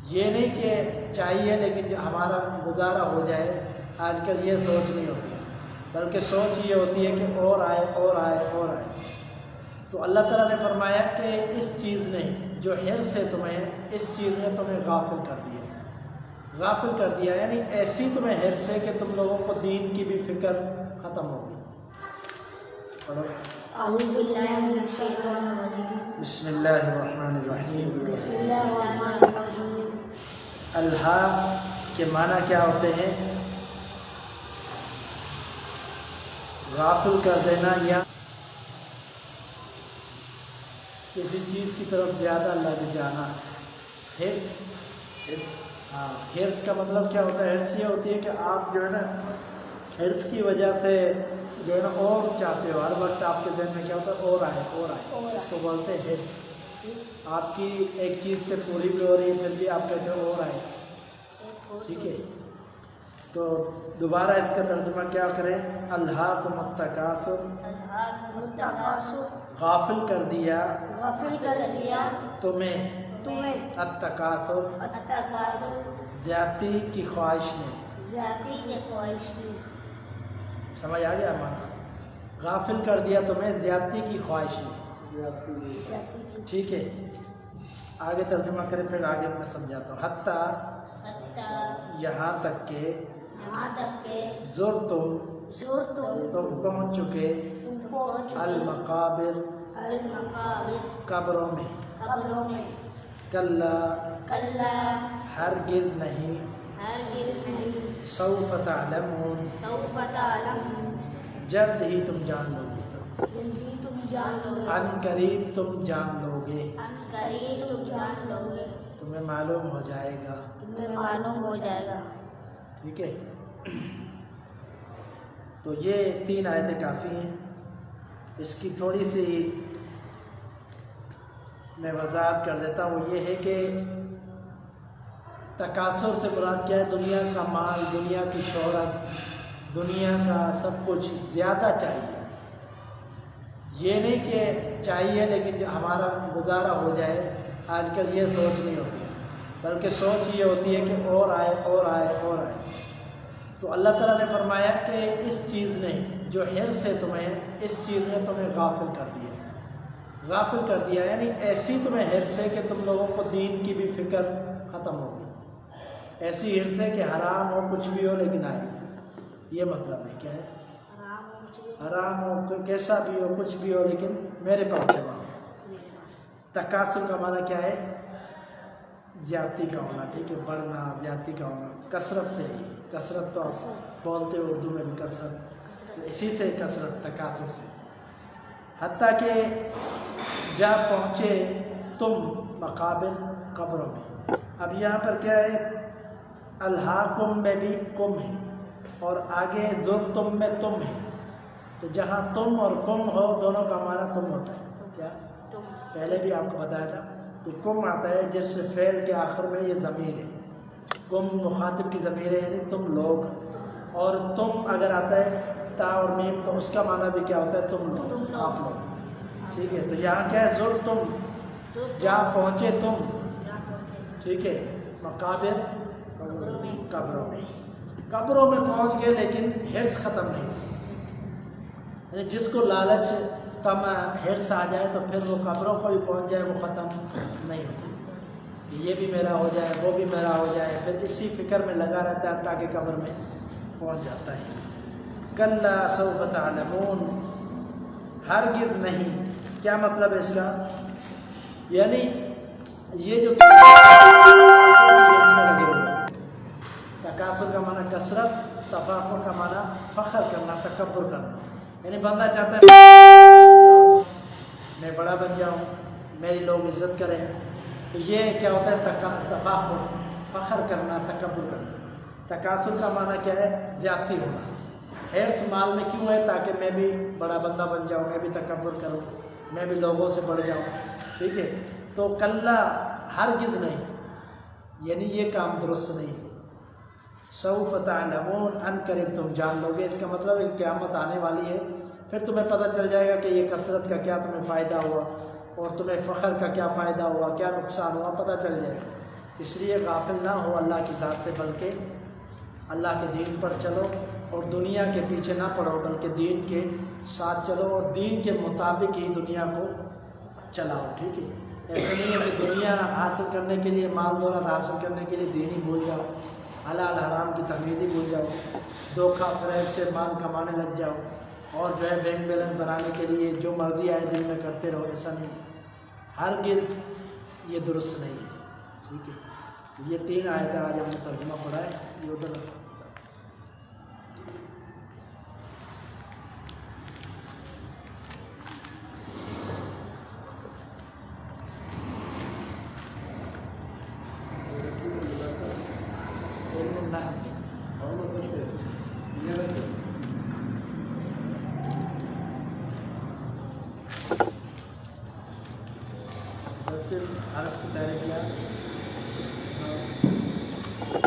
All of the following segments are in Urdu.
یہ نہیں کہ چاہیے لیکن جو ہمارا گزارا ہو جائے، آج کل یہ سوچ نہیں ہوتی، بلکہ سوچ یہ ہوتی ہے کہ اور آئے اور آئے اور آئے۔ تو اللہ تعالیٰ نے فرمایا کہ اس چیز نے جو حرص ہے تمہیں، اس چیز نے تمہیں غافل کر دیا، غافل کر دیا، یعنی ایسی تمہیں حرص ہے کہ تم لوگوں کو دین کی بھی فکر ختم ہو گئی۔ پڑھو۔ اعوذ باللہ من الشیطان الرجیم، بسم اللہ الرحمن الرحیم۔ بسم اللہ الرحمن الرحیم۔ الحاق کے معنی کیا ہوتے ہیں؟ غافل کر دینا یا کسی چیز کی طرف زیادہ لگ جانا۔ حرص کا مطلب کیا ہوتا ہے؟ حرص یہ ہوتی ہے کہ آپ جو ہے نا حرص کی وجہ سے جو ہے نا اور چاہتے ہو، ہر وقت آپ کے ذہن میں کیا ہوتا ہے؟ اور آئے اور آئے، اس کو بولتے ہیں حرص۔ آپ کی ایک چیز سے پوری بھی ہو رہی ہے پھر بھی آپ کہتے ہو اور آئے، ٹھیک ہے؟ تو دوبارہ اس کا ترجمہ کیا کریں؟ الہاکم التکاثر، غافل کر دیا غافل کر دیا تمہیں تمہیں التکاثر، زیادتی کی خواہش نے۔ ذاتی کی خواہش نے۔ سمجھ آ گیا ہمارا؟ غافل کر دیا تمہیں زیادتی کی خواہش نے، ٹھیک ہے؟ آگے ترجمہ کریں پھر آگے میں سمجھاتا ہوں۔ حتیٰ، یہاں تک کہ زرتم، تم پہنچ چکے المقابر، قبروں میں، کلا، ہرگز نہیں، سوف تعلمون، جلد ہی تم جان لو گے، عن قریب تم جان لو گے، تمہیں معلوم ہو جائے گا، ٹھیک ہے؟ تو یہ 3 آیتیں کافی ہیں۔ اس کی تھوڑی سی میں وضاحت کر دیتا ہوں، وہ یہ ہے کہ تکاثر سے مراد کیا ہے؟ دنیا کا مال، دنیا کی شہرت، دنیا کا سب کچھ زیادہ چاہیے۔ یہ نہیں کہ چاہیے لیکن جو ہمارا گزارا ہو جائے، آج کل یہ سوچ نہیں ہوتی، بلکہ سوچ یہ ہوتی ہے کہ اور آئے اور آئے اور آئے۔ تو اللہ تعالیٰ نے فرمایا کہ اس چیز نے جو حرص ہے تمہیں، اس چیز نے تمہیں غافل کر دیا، غافل کر دیا، یعنی ایسی تمہیں حرص ہے کہ تم لوگوں کو دین کی بھی فکر ختم ہو گئی، ایسی حرص ہے کہ حرام ہو کچھ بھی ہو لیکن آئے، یہ مطلب ہے۔ کیا ہے؟ حرام ہو، کیسا بھی ہو، کچھ بھی ہو لیکن میرے پاس جمع ہو۔ تکاثر کا معنی کیا ہے؟ زیادتی کا ہونا، ٹھیک ہے؟ بڑھنا، زیادتی کا ہونا، کثرت سے ہی، کثرت تو آپ بولتے ہو اردو میں بھی کثرت، اسی سے کثرت، تکاثر سے۔ حتیٰ کہ جا پہنچے تم مقابر، قبروں میں۔ اب یہاں پر کیا ہے؟ الہاکم میں بھی کم ہے اور آگے زرتم میں تم ہے، تو جہاں تم اور کم ہو دونوں کا معنی تم ہوتا ہے۔ کیا؟ پہلے بھی آپ کو بتایا تھا کہ کم آتا ہے جس فعل کے آخر میں یہ ضمیر ہے، کم مخاطب کی ضمیر ہے، یعنی تم لوگ، اور تم اگر آتا ہے تا اور میم تو اس کا معنی بھی کیا ہوتا ہے؟ تم لوگ، آپ لوگ، ٹھیک ہے؟ تو یہاں کیا ہے؟ زرتم، جا پہنچے تم، ٹھیک ہے؟ مقابر، قبروں میں پہنچ گئے لیکن حرص ختم نہیں، یعنی جس کو لالچ، طمع، حرص آ جائے تو پھر وہ قبروں کو بھی پہنچ جائے، وہ ختم نہیں ہوتی، یہ بھی میرا ہو جائے، وہ بھی میرا ہو جائے، پھر اسی فکر میں لگا رہتا ہے تاکہ قبر میں پہنچ جاتا ہے۔ کلا سوف تعلمون، ہرگز نہیں، کیا مطلب ہے اس کا؟ یعنی یہ جو تکاثر کا معنی کثرت، تفاخر کا معنی فخر کرنا، تکبر کرنا، یعنی بندہ چاہتا ہے میں بڑا بن جاؤں، میری لوگ عزت کریں، تو یہ کیا ہوتا ہے؟ تفاخر، فخر کرنا، تکبر کرنا۔ تکاثر کا معنی کیا ہے؟ زیادتی ہونا۔ حرص مال میں کیوں ہے؟ تاکہ میں بھی بڑا بندہ بن جاؤں، میں بھی تکبر کروں، میں بھی لوگوں سے بڑھ جاؤں، ٹھیک ہے؟ تو کلا، ہرگز نہیں، یعنی یہ کام درست نہیں۔ سوف تعلمون، ان قریب تم جان لو گے، اس کا مطلب ہے قیامت آنے والی ہے، پھر تمہیں پتہ چل جائے گا کہ یہ کثرت کا کیا تمہیں فائدہ ہوا اور تمہیں فخر کا کیا فائدہ ہوا، کیا نقصان ہوا، پتہ چل جائے گا۔ اس لیے غافل نہ ہو اللہ کی ذات سے، بلکہ اللہ کے دین پر چلو اور دنیا کے پیچھے نہ پڑو، بلکہ دین کے ساتھ چلو اور دین کے مطابق ہی دنیا کو چلاؤ، ٹھیک ہے؟ ایسا نہیں ہے کہ دنیا حاصل کرنے کے لیے، مال دولت حاصل کرنے کے لیے دین ہی بھول جاؤ، حلال حرام کی تمیز ہی بھول جاؤ، دھوکہ فریب سے مال کمانے لگ جاؤ، اور جو ہے بینک بیلنس بنانے کے لیے جو مرضی آئے دل میں کرتے رہو، ایسا نہیں، ہرگز یہ درست نہیں ہے، ٹھیک ہے؟ یہ 3 آیتیں آج ہم نے ترجمہ پڑھا ہے، یہ ادھر صرف حرف کی تعریف کیا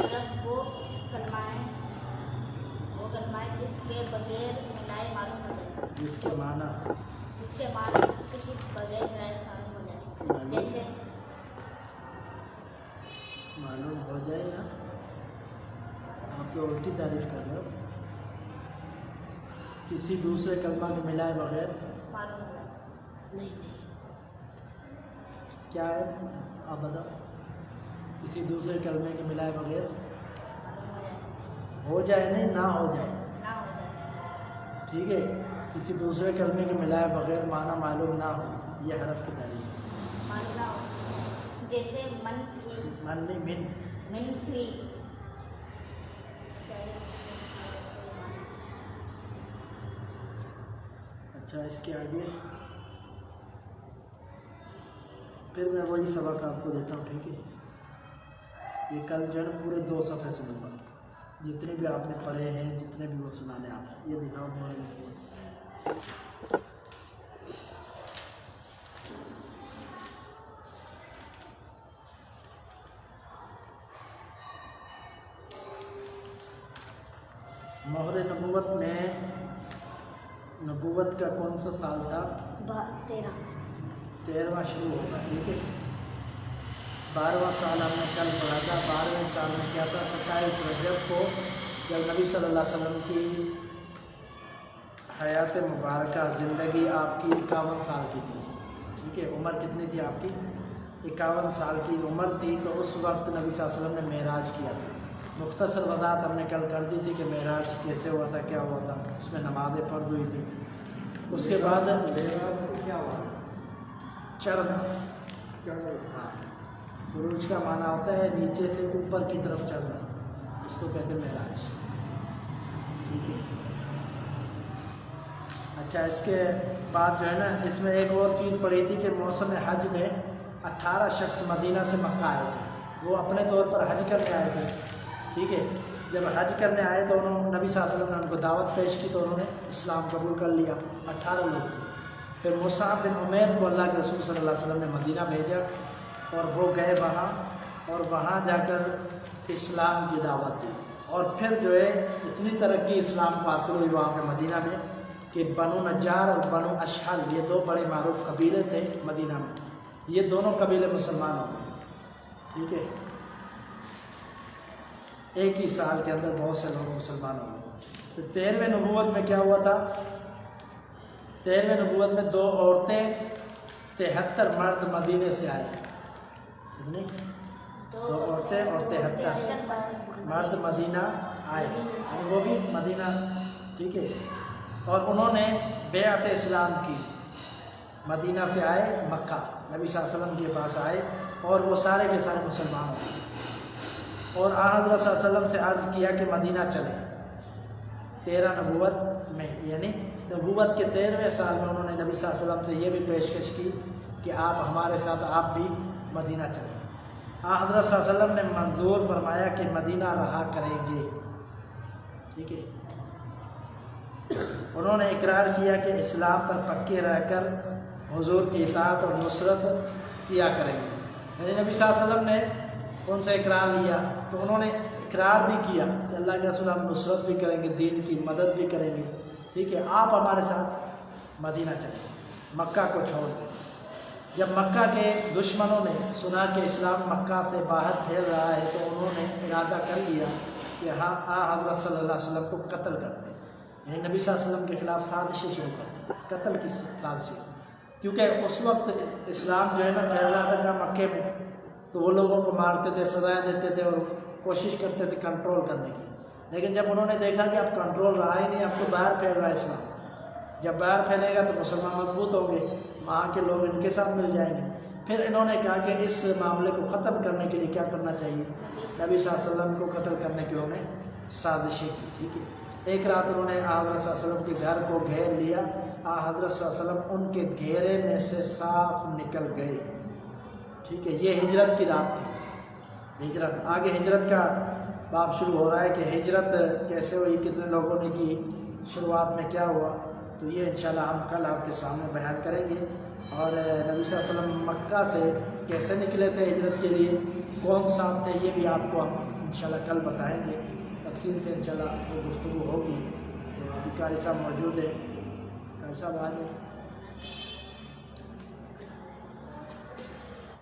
حرف وہ کلمہ جس کے بغیر ملائے معلوم ہو جائے، جس کے معنی کسی بغیر ملائے معلوم ہو جائے، جیسے معلوم ہو جائے گا۔ آپ تو الٹی تعریف کر رہے ہو، کسی دوسرے کلمہ کے ملائے بغیر معلوم ہو جائے، نہیں کیا ہے؟ آپ بتاؤ، کسی دوسرے کلمے کے ملائے بغیر ہو جائے، نہیں نہ ہو جائے، نہ ہو جائے، ٹھیک ہے؟ کسی دوسرے کلمے کے ملائے بغیر معنی معلوم نہ ہو، یہ حرف کی تعریف ہے۔ معلوم نہ ہو، جیسے منفی، من نہیں، من منفی، اچھا اس کے آگے پھر میں وہی سبق آپ کو دیتا ہوں، ٹھیک ہے؟ یہ کل جو ہے نا پورے 2 صفحے سنوں گا، جتنے بھی آپ نے پڑھے ہیں، جتنے بھی وہ سنانے آپ، یہ دکھاؤ مہر نبوت میں نبوت کا کون سا سال تھا؟ 13واں شروع ہوگا، ٹھیک ہے؟ 12واں سال ہم نے کل پڑھا تھا۔ 12ویں سال میں کیا تھا؟ 27 رجب کو جب نبی صلی اللہ علیہ وسلم کی حیات مبارکہ زندگی آپ کی 51 سال کی تھی، ٹھیک ہے؟ عمر کتنی تھی آپ کی؟ 51 سال کی عمر تھی، تو اس وقت نبی صلی اللہ علیہ وسلم نے معراج کیا تھا۔ مختصر وضاحت ہم نے کل کر دی تھی کہ معراج کیسے ہوا تھا، کیا ہوا تھا، اس میں نماز فرض ہوئی تھی۔ اس کے بعد کیا ہوا؟ چڑھ، عروج کا معنی ہوتا ہے نیچے سے اوپر کی طرف چڑھنا، اس کو کہتے ہیں معراج، ٹھیک ہے؟ اچھا اس کے بعد جو ہے نا، اس میں ایک اور چیز پڑھی تھی کہ موسم حج میں 18 شخص مدینہ سے مکہ آئے تھے، وہ اپنے طور پر حج کرنے آئے تھے، ٹھیک ہے؟ جب حج کرنے آئے تو نبی صلی اللہ علیہ وسلم نے ان کو دعوت پیش کی، تو انہوں نے اسلام قبول کر لیا، 18 لوگ تھے۔ پھر مصعب بن عمیر کو اللہ کے رسول صلی اللہ علیہ وسلم نے مدینہ بھیجا، اور وہ گئے وہاں، اور وہاں جا کر اسلام کی دعوت دی، اور پھر جو ہے اتنی ترقی اسلام کو حاصل ہوئی وہاں پہ مدینہ میں کہ بنو نجار اور بنو اشحل، یہ 2 بڑے معروف قبیلے تھے مدینہ میں، یہ دونوں قبیلے مسلمان ہو گئے، ٹھیک ہے؟ ایک ہی سال کے اندر بہت سے لوگ مسلمان ہو گئے۔ تو 13ویں نبوت میں کیا ہوا تھا؟ 13ویں نبوت میں 2 عورتیں، 73 مرد مدینے سے آئے، کتنے؟ 2 عورتیں اور 73 مرد مدینہ آئے، وہ بھی مدینہ، ٹھیک ہے؟ اور انہوں نے بیعت اسلام کی، مدینہ سے آئے مکہ، نبی صلی اللہ علیہ وسلم کے پاس آئے، اور وہ سارے کے سارے مسلمان ہو گئے، اور حضرت صلی اللہ علیہ وسلم سے عرض کیا کہ مدینہ چلیں 13 نبوت میں، یعنی نبوت کے 13ویں سال میں انہوں نے نبی صلی اللہ علیہ وسلم سے یہ بھی پیشکش کی کہ آپ ہمارے ساتھ، آپ بھی مدینہ چلیں۔ حضرت صلی اللہ علیہ وسلم نے منظور فرمایا کہ مدینہ رہا کریں گے، ٹھیک ہے؟ انہوں نے اقرار کیا کہ اسلام پر پکے رہ کر حضور کی اطاعت اور نصرت کیا کریں گے، یعنی نبی صلی اللہ علیہ وسلم نے ان سے اقرار لیا، تو انہوں نے اقرار بھی کیا کہ اللہ کے رسول ہم نصرت بھی کریں گے، دین کی مدد بھی کریں گے، ٹھیک ہے؟ آپ ہمارے ساتھ مدینہ چلیں، مکہ کو چھوڑ دیں۔ جب مکہ کے دشمنوں نے سنا کہ اسلام مکہ سے باہر پھیل رہا ہے تو انہوں نے ارادہ کر لیا کہ ہاں حضرت صلی اللہ علیہ وسلم کو قتل کر دیں، یعنی نبی صلی اللہ علیہ وسلم کے خلاف سازشیں شروع کر دیں، قتل کی سازشیں، کیونکہ اس وقت اسلام جو ہے نا پھیل رہا تھا مکے میں، تو وہ لوگوں کو مارتے تھے، سزائیں دیتے تھے اور کوشش کرتے تھے کنٹرول کرنے کی۔ لیکن جب انہوں نے دیکھا کہ اب کنٹرول رہا ہی نہیں، اب تو باہر پھیل رہا ہے اسلام، جب باہر پھیلے گا تو مسلمان مضبوط ہوں گے، وہاں کے لوگ ان کے ساتھ مل جائیں گے۔ پھر انہوں نے کہا کہ اس معاملے کو ختم کرنے کے لیے کیا کرنا چاہیے، نبی صلی اللہ علیہ وسلم کو قتل کرنے کی انہوں نے سازشیں کی، ٹھیک ہے۔ ایک رات انہوں نے حضرت صلی اللہ علیہ وسلم کے گھر کو گھیر لیا، حضرت صلی اللہ علیہ وسلم ان کے گھیرے میں سے صاف نکل گئے، ٹھیک ہے۔ یہ ہجرت کی رات تھی، ہجرت۔ آگے ہجرت کا باب شروع ہو رہا ہے کہ ہجرت کیسے ہوئی، کتنے لوگوں نے کی، شروعات میں کیا ہوا، تو یہ انشاءاللہ ہم کل آپ کے سامنے بیان کریں گے۔ اور نبی صلی اللہ علیہ وسلم مکہ سے کیسے نکلے تھے ہجرت کے لیے، کون ساتھ تھے، یہ بھی آپ کو ہم انشاءاللہ کل بتائیں گے، تفصیل سے انشاءاللہ وہ گفتگو ہوگی۔ ابھی قاری صاحب موجود ہیں، قاری صاحب آ جائیں۔